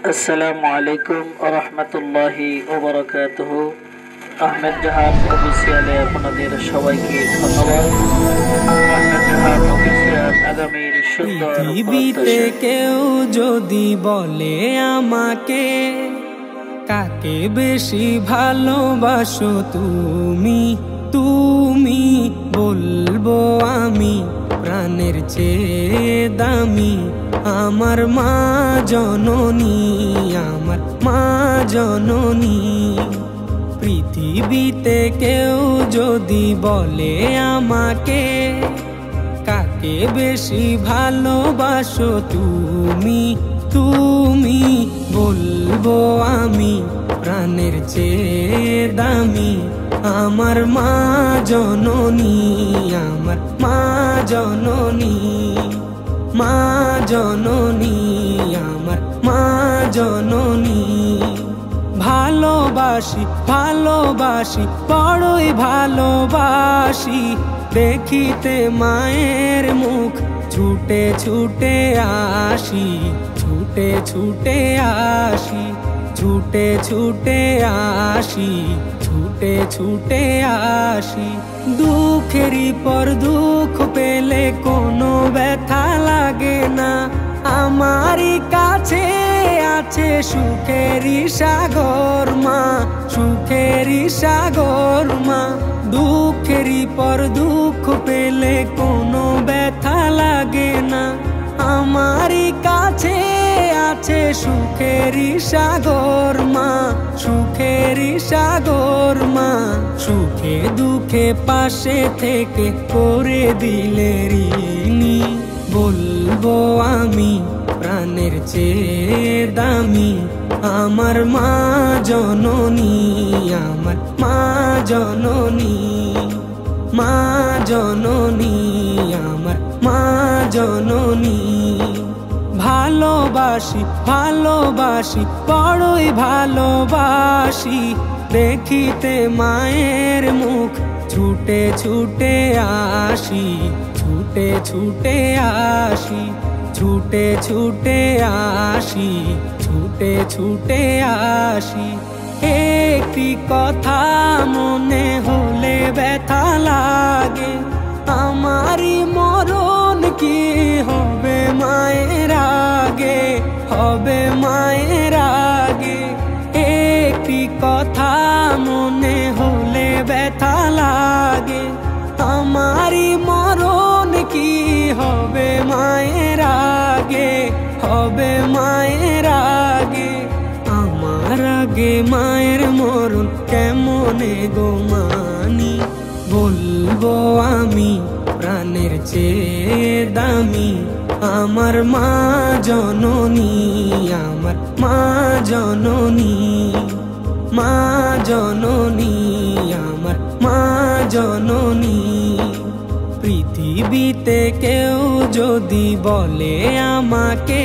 আসসালামু আলাইকুম ওয়া রাহমাতুল্লাহি ওয়া বারাকাতুহু। আহমেদ জাহান অফিসিয়ালে আপনাদের সবাইকে ধন্যবাদ। আহমেদ জাহান অফিসিয়াল আগামীর সুন্দর পৃথিবীতে কেউ যদি বলে আমাকে কাকে বেশি ভালোবাসো তুমি, তুমি বলবো আমি প্রাণের চেয়ে দামি আমার মা জননী, আমার মা জননী। পৃথিবীতে কেউ যদি বলে আমাকে কাকে বেশি ভালোবাসো তুমি, তুমি বলবো আমি প্রাণের চেয়ে দামি আমার মা জননী, আমার মা জননী, মা জননী, আমার মা জননী। ভালোবাসি ভালোবাসি বড়ই ভালোবাসি দেখিতে মায়ের মুখ ছুটে ছুটে আসি, ছুটে ছুটে আসি, ছুটে ছুটে আসি, ছুটে ছুটে আসি। দুঃখেরই পর দুঃখ পেলে কোনো ব্যথা লাগে না, আমারই কাছে আছে সুখেরই সাগর মা, সুখেরই সাগর মা। দুঃখেরই পর দুঃখ পেলে কোনো ব্যথা লাগে না, আমারই কাছে আছে সুখেরই সাগর মা, সুখেরই সাগর মা। সুখে দুঃখে পাশে থেকে করে দিলে ঋণী বলবো আমি প্রাণের চেয়ে দামি আমার মা জননী, আমার মা জননী, মা জননী, আমার মা জননী। ভালোবাসি ভালোবাসি বড়ই ভালোবাসি দেখিতে মায়ের মুখ ছুটে ছুটে আসি, ছুটে ছুটে আসি, ছুটে ছুটে আসি, ছুটে ছুটে আসি। একটি কথা মনে হলে ব্যথা লাগে, আমারই মরণ কি হবে মায়ের আগে, হবে মায়ের আগে। একটি কথা মনে হলে ব্যথা লাগে, আমারই মরণ কি হবে মায়ের আগে, হবে মায়ের আগে। আমার আগে মায়ের মরণ কেমনে গো মানি বলবো আমি প্রাণের চেয়ে দামি আমার মা জননী, আমার মা জননী, মা জননী, আমার মা জননী। পৃথিবীতে কেউ যদি বলে আমাকে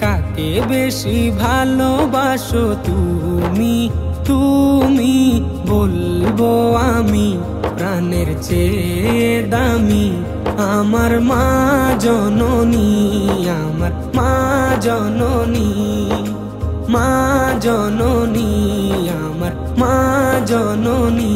কাকে বেশি ভালোবাসো তুমি, তুমি বলবো আমি প্রাণের চেয়ে দামি আমার মা জননী, আমার মা জননী, মা জননী, আমার মা জননী।